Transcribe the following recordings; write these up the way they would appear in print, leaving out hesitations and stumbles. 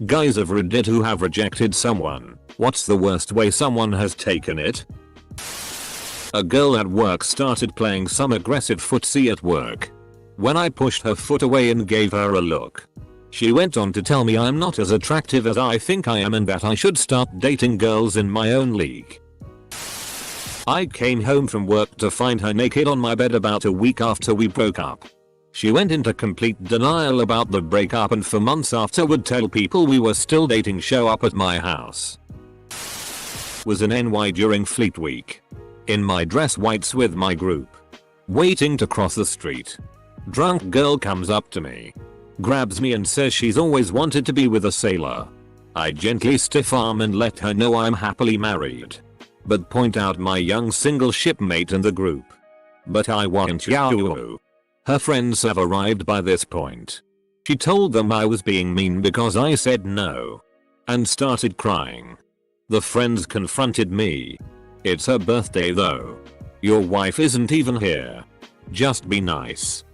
Guys of Reddit who have rejected someone, what's the worst way someone has taken it? A girl at work started playing some aggressive footsie at work. When I pushed her foot away and gave her a look, she went on to tell me I'm not as attractive as I think I am and that I should start dating girls in my own league. I came home from work to find her naked on my bed about a week after we broke up. She went into complete denial about the breakup and for months after would tell people we were still dating, show up at my house. Was in NY during Fleet Week. In my dress whites with my group. Waiting to cross the street. Drunk girl comes up to me. Grabs me and says she's always wanted to be with a sailor. I gently stiff arm and let her know I'm happily married. But point out my young single shipmate in the group. But I wasn't. Her friends have arrived by this point. She told them I was being mean because I said no. And started crying. The friends confronted me. It's her birthday though. Your wife isn't even here. Just be nice.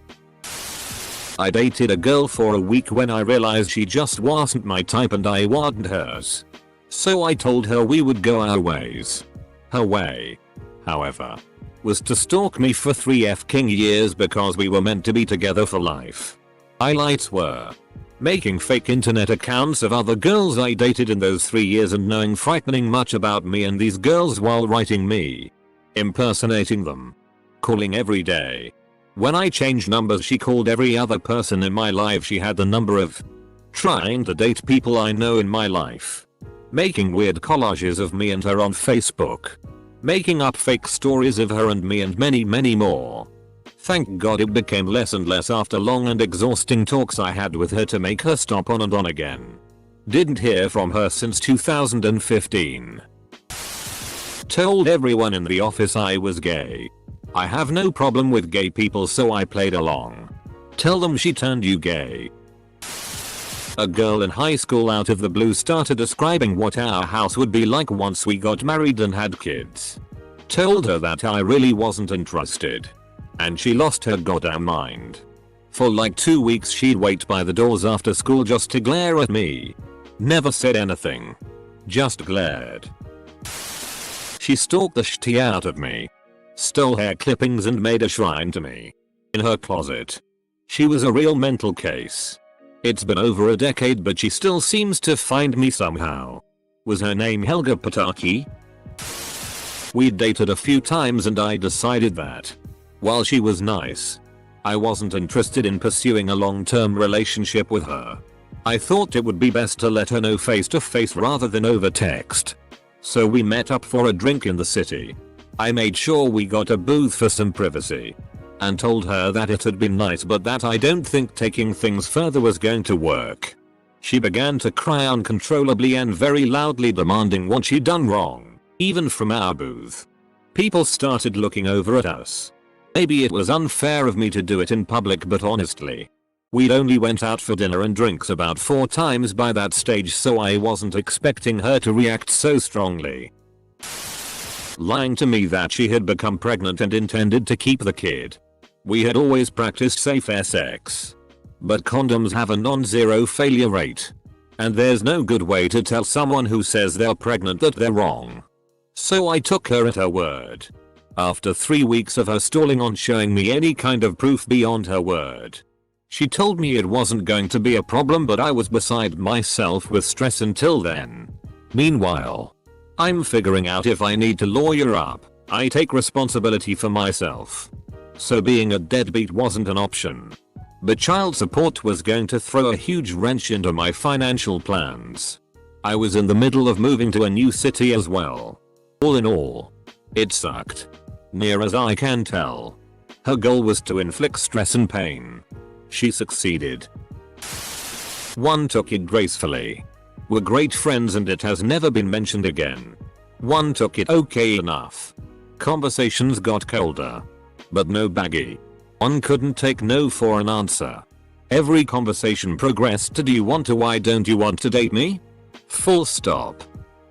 I dated a girl for a week when I realized she just wasn't my type and I wasn't hers. So I told her we would go our ways. Her way, however, was to stalk me for 3 f***ing years because we were meant to be together for life. Highlights were making fake internet accounts of other girls I dated in those 3 years and knowing frightening much about me and these girls while writing me. Impersonating them. Calling every day. When I changed numbers she called every other person in my life she had the number of. Trying to date people I know in my life. Making weird collages of me and her on Facebook. Making up fake stories of her and me and many more. Thank God it became less and less after long and exhausting talks I had with her to make her stop on and on again. Didn't hear from her since 2015. Told everyone in the office I was gay. I have no problem with gay people so I played along. Tell them she turned you gay. A girl in high school out of the blue started describing what our house would be like once we got married and had kids. Told her that I really wasn't interested. And she lost her goddamn mind. For like 2 weeks she'd wait by the doors after school just to glare at me. Never said anything. Just glared. She stalked the shit out of me. Stole hair clippings and made a shrine to me. In her closet. She was a real mental case. It's been over a decade but she still seems to find me somehow. Was her name Helga Pataki? We dated a few times and I decided that, while she was nice, I wasn't interested in pursuing a long-term relationship with her. I thought it would be best to let her know face to face rather than over text. So we met up for a drink in the city. I made sure we got a booth for some privacy. And told her that it had been nice but that I don't think taking things further was going to work. She began to cry uncontrollably and very loudly demanding what she'd done wrong, even from our booth. People started looking over at us. Maybe it was unfair of me to do it in public but honestly, we'd only went out for dinner and drinks about 4 times by that stage so I wasn't expecting her to react so strongly. Lying to me that she had become pregnant and intended to keep the kid. We had always practiced safe sex. But condoms have a non-zero failure rate. And there's no good way to tell someone who says they're pregnant that they're wrong. So I took her at her word. After 3 weeks of her stalling on showing me any kind of proof beyond her word, she told me it wasn't going to be a problem but I was beside myself with stress until then. Meanwhile, I'm figuring out if I need to lawyer up. I take responsibility for myself. So being a deadbeat wasn't an option. But child support was going to throw a huge wrench into my financial plans. I was in the middle of moving to a new city as well. All in all, it sucked. Near as I can tell. Her goal was to inflict stress and pain. She succeeded. One took it gracefully. We're great friends and it has never been mentioned again. One took it okay enough. Conversations got colder. But no baggy. One couldn't take no for an answer. Every conversation progressed to do you want to, why don't you want to date me? Full stop.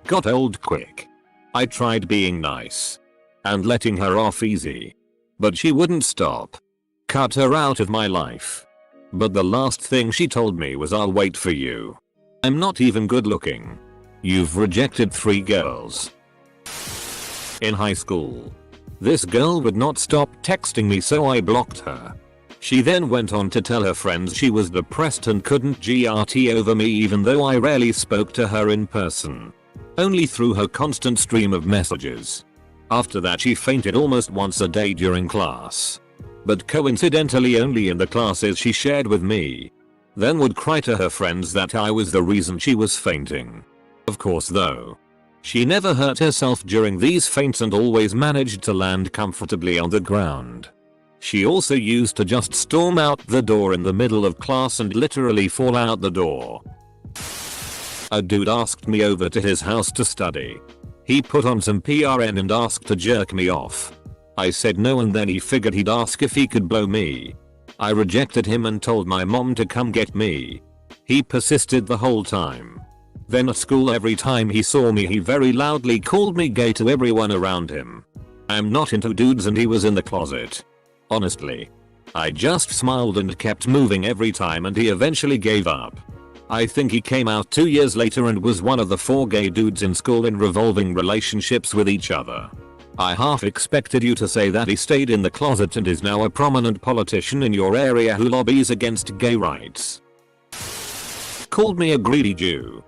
Got old quick. I tried being nice. And letting her off easy. But she wouldn't stop. Cut her out of my life. But the last thing she told me was I'll wait for you. I'm not even good looking. You've rejected 3 girls. In high school, this girl would not stop texting me, so I blocked her. She then went on to tell her friends she was depressed and couldn't GRT over me, even though I rarely spoke to her in person, only through her constant stream of messages. After that she fainted almost once a day during class, but coincidentally only in the classes she shared with me. Then would cry to her friends that I was the reason she was fainting. Of course though, she never hurt herself during these faints and always managed to land comfortably on the ground. She also used to just storm out the door in the middle of class and literally fall out the door. A dude asked me over to his house to study. He put on some PRN and asked to jerk me off. I said no, and then he figured he'd ask if he could blow me. I rejected him and told my mom to come get me. He persisted the whole time. Then at school, every time he saw me he very loudly called me gay to everyone around him. I'm not into dudes and he was in the closet. Honestly, I just smiled and kept moving every time and he eventually gave up. I think he came out 2 years later and was one of the 4 gay dudes in school in revolving relationships with each other. I half expected you to say that he stayed in the closet and is now a prominent politician in your area who lobbies against gay rights. Called me a greedy Jew.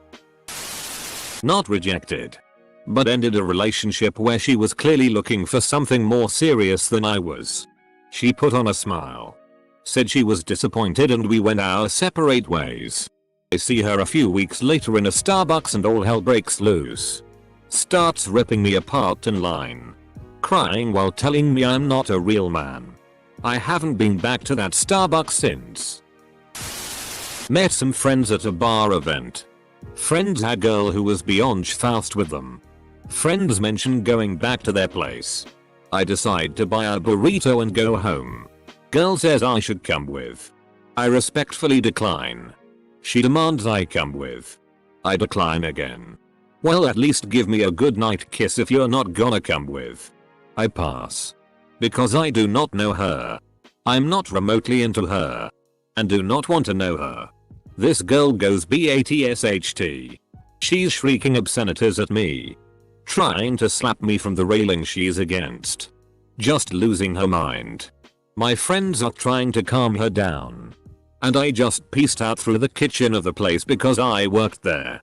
Not rejected, but ended a relationship where she was clearly looking for something more serious than I was. She put on a smile, said she was disappointed, and we went our separate ways. I see her a few weeks later in a Starbucks and all hell breaks loose. Starts ripping me apart in line, crying while telling me I'm not a real man. I haven't been back to that Starbucks since. Met some friends at a bar event. Friends had a girl who was beyond fast with them. Friends mentioned going back to their place. I decide to buy a burrito and go home. Girl says I should come with. I respectfully decline. She demands I come with. I decline again. Well, at least give me a good night kiss if you're not gonna come with. I pass. Because I do not know her. I'm not remotely into her. And do not want to know her. This girl goes BATSHT. She's shrieking obscenities at me, trying to slap me from the railing she's against. Just losing her mind. My friends are trying to calm her down. And I just peaced out through the kitchen of the place because I worked there.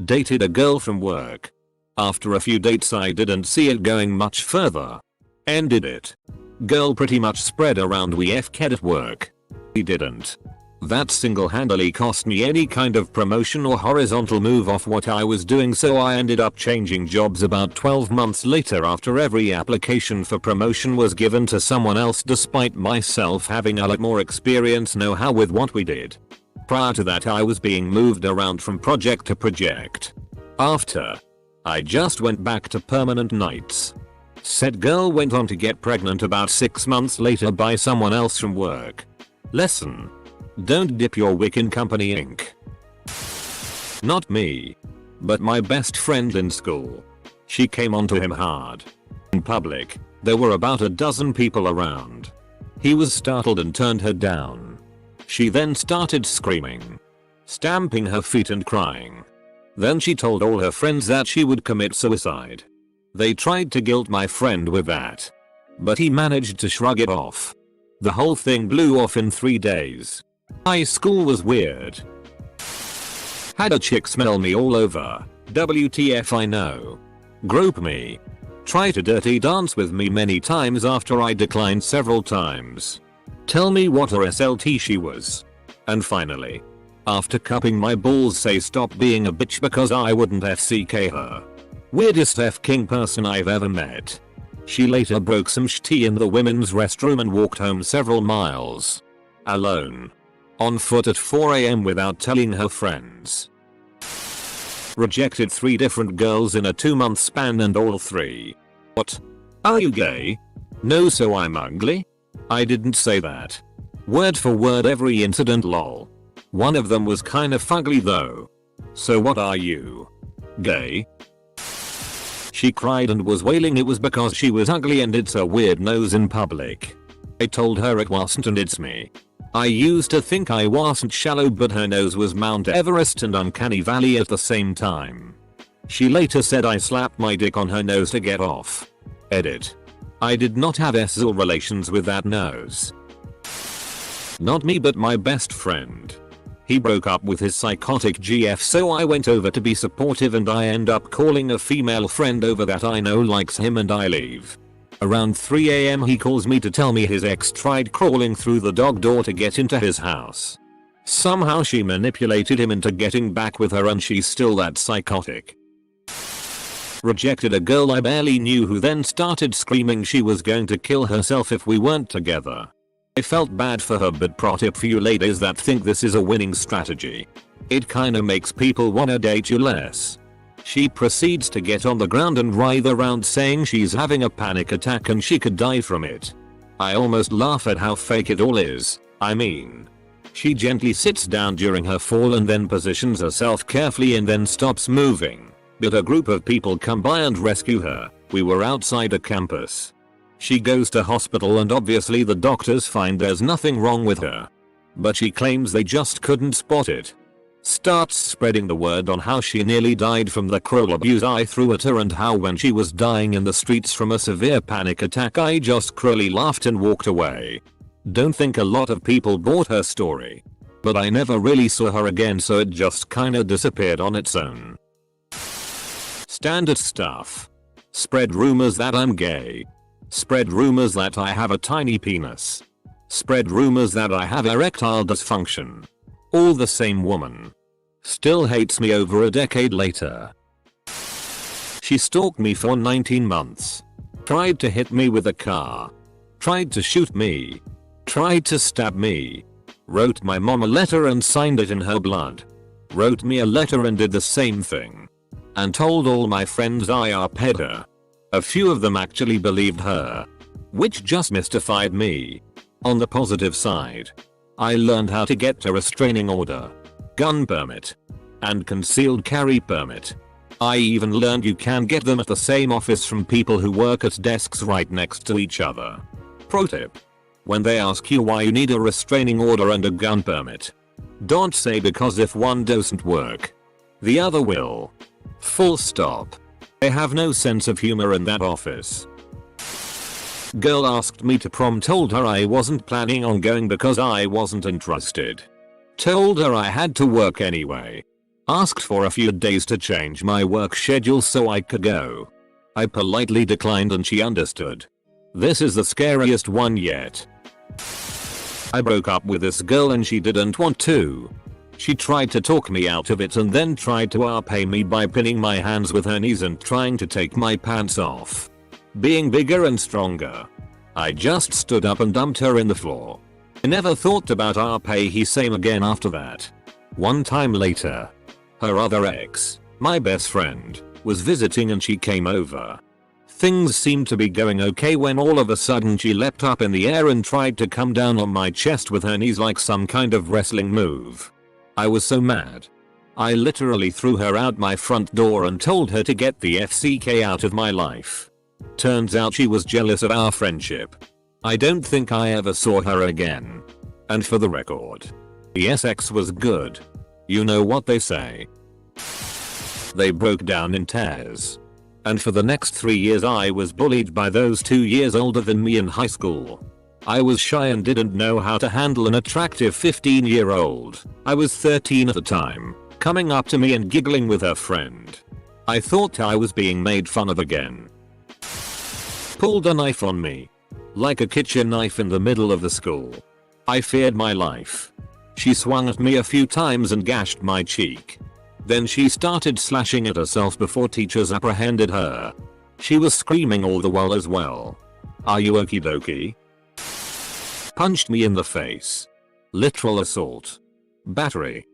Dated a girl from work. After a few dates I didn't see it going much further. Ended it. Girl pretty much spread around we FK'd at work. He didn't. That single-handedly cost me any kind of promotion or horizontal move off what I was doing, so I ended up changing jobs about 12 months later after every application for promotion was given to someone else, despite myself having a lot more experience know-how with what we did. Prior to that I was being moved around from project to project. After, I just went back to permanent nights. Said girl went on to get pregnant about 6 months later by someone else from work. Lesson: don't dip your wick in company ink. Not me, but my best friend in school. She came onto him hard. In public, there were about a dozen people around. He was startled and turned her down. She then started screaming, stamping her feet and crying. Then she told all her friends that she would commit suicide. They tried to guilt my friend with that, but he managed to shrug it off. The whole thing blew off in 3 days. High school was weird. Had a chick smell me all over. WTF, I know. Grope me. Try to dirty dance with me many times after I declined several times. Tell me what a SLT she was. And finally, after cupping my balls, say stop being a bitch because I wouldn't FCK her. Weirdest F-king person I've ever met. She later broke some tea in the women's restroom and walked home several miles. Alone. On foot at 4 AM without telling her friends. Rejected 3 different girls in a 2-month span and all 3. What? Are you gay? No, so I'm ugly? I didn't say that. Word for word every incident, lol. One of them was kind of fugly though. So what are you? Gay? She cried and was wailing it was because she was ugly and it's a weird nose in public. I told her it wasn't and it's me. I used to think I wasn't shallow, but her nose was Mount Everest and Uncanny Valley at the same time. She later said I slapped my dick on her nose to get off. Edit. I did not have sexual relations with that nose. Not me, but my best friend. He broke up with his psychotic GF, so I went over to be supportive, and I end up calling a female friend over that I know likes him, and I leave. Around 3 AM he calls me to tell me his ex tried crawling through the dog door to get into his house. Somehow she manipulated him into getting back with her, and she's still that psychotic. Rejected a girl I barely knew who then started screaming she was going to kill herself if we weren't together. I felt bad for her, but pro tip for you ladies that think this is a winning strategy. It kinda makes people wanna date you less. She proceeds to get on the ground and writhe around saying she's having a panic attack and she could die from it. I almost laugh at how fake it all is. I mean, she gently sits down during her fall and then positions herself carefully and then stops moving. But a group of people come by and rescue her. We were outside a campus. She goes to hospital and obviously the doctors find there's nothing wrong with her. But she claims they just couldn't spot it. Starts spreading the word on how she nearly died from the cruel abuse I threw at her, and how when she was dying in the streets from a severe panic attack I just cruelly laughed and walked away. Don't think a lot of people bought her story. But I never really saw her again, so it just kinda disappeared on its own. Standard stuff. Spread rumors that I'm gay. Spread rumors that I have a tiny penis. Spread rumors that I have erectile dysfunction. All the same woman. Still hates me over a decade later. She stalked me for 19 months. Tried to hit me with a car. Tried to shoot me. Tried to stab me. Wrote my mom a letter and signed it in her blood. Wrote me a letter and did the same thing. And told all my friends I RP'd her. A few of them actually believed her. Which just mystified me. On the positive side, I learned how to get a restraining order, gun permit, and concealed carry permit. I even learned you can get them at the same office from people who work at desks right next to each other. Pro tip. When they ask you why you need a restraining order and a gun permit, don't say because if one doesn't work, the other will. Full stop. They have no sense of humor in that office. Girl asked me to prom, told her I wasn't planning on going because I wasn't interested. Told her I had to work anyway. Asked for a few days to change my work schedule so I could go. I politely declined and she understood. This is the scariest one yet. I broke up with this girl and she didn't want to. She tried to talk me out of it and then tried to repay me by pinning my hands with her knees and trying to take my pants off. Being bigger and stronger, I just stood up and dumped her in the floor. I never thought about repay same again after that. One time later, her other ex, my best friend, was visiting and she came over. Things seemed to be going okay when all of a sudden she leapt up in the air and tried to come down on my chest with her knees like some kind of wrestling move. I was so mad. I literally threw her out my front door and told her to get the FCK out of my life. Turns out she was jealous of our friendship. I don't think I ever saw her again. And for the record, the SX was good. You know what they say. They broke down in tears. And for the next 3 years I was bullied by those 2 years older than me in high school. I was shy and didn't know how to handle an attractive 15-year-old. I was 13 at the time, coming up to me and giggling with her friend. I thought I was being made fun of again. Pulled a knife on me. Like a kitchen knife in the middle of the school. I feared my life. She swung at me a few times and gashed my cheek. Then she started slashing at herself before teachers apprehended her. She was screaming all the while as well. Are you okie dokie? Punched me in the face. Literal assault. Battery.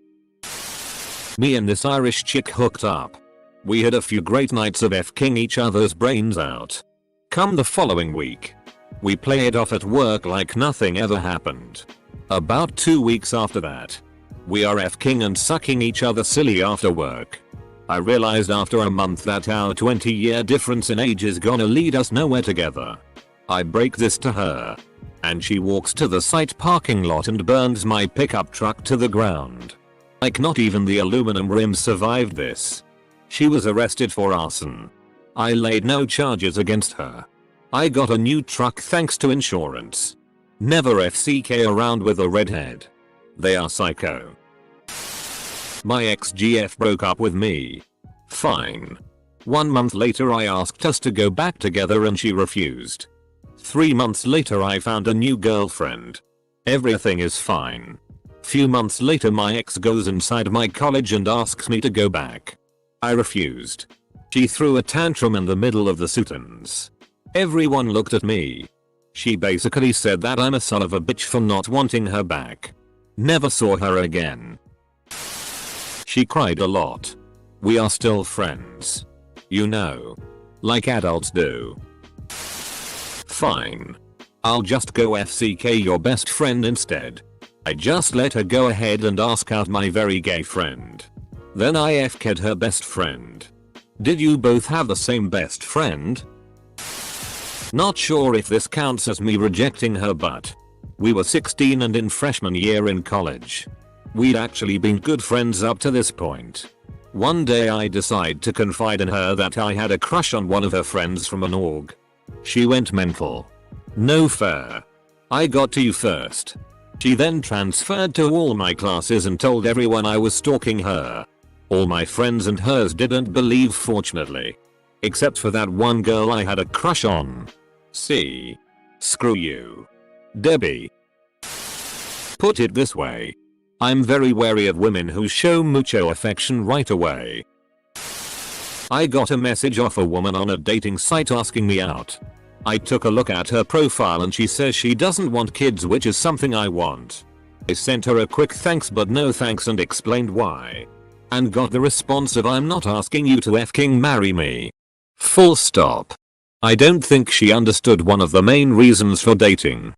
Me and this Irish chick hooked up. We had a few great nights of F-king each other's brains out. Come the following week, we play it off at work like nothing ever happened. About 2 weeks after that, we are F-king and sucking each other silly after work. I realized after a month that our 20-year difference in age is gonna lead us nowhere together. I break this to her. And she walks to the site parking lot and burns my pickup truck to the ground. Like not even the aluminum rim survived this. She was arrested for arson. I laid no charges against her. I got a new truck thanks to insurance. Never FCK around with a redhead. They are psycho. My ex-GF broke up with me. Fine. 1 month later I asked us to go back together and she refused. 3 months later I found a new girlfriend. Everything is fine. Few months later my ex goes inside my college and asks me to go back. I refused. She threw a tantrum in the middle of the sit-ins. Everyone looked at me. She basically said that I'm a son of a bitch for not wanting her back. Never saw her again. She cried a lot. We are still friends. You know. Like adults do. Fine. I'll just go FCK your best friend instead. I just let her go ahead and ask out my very gay friend. Then I FK'd her best friend. Did you both have the same best friend? Not sure if this counts as me rejecting her, but we were 16 and in freshman year in college. We'd actually been good friends up to this point. One day I decide to confide in her that I had a crush on one of her friends from an org. She went mental. No fair. I got to you first. She then transferred to all my classes and told everyone I was stalking her. All my friends and hers didn't believe, fortunately. Except for that one girl I had a crush on. See? Screw you. Debbie. Put it this way. I'm very wary of women who show mucho affection right away. I got a message off a woman on a dating site asking me out. I took a look at her profile and she says she doesn't want kids, which is something I want. I sent her a quick thanks but no thanks and explained why. And got the response of I'm not asking you to fking marry me. Full stop. I don't think she understood one of the main reasons for dating.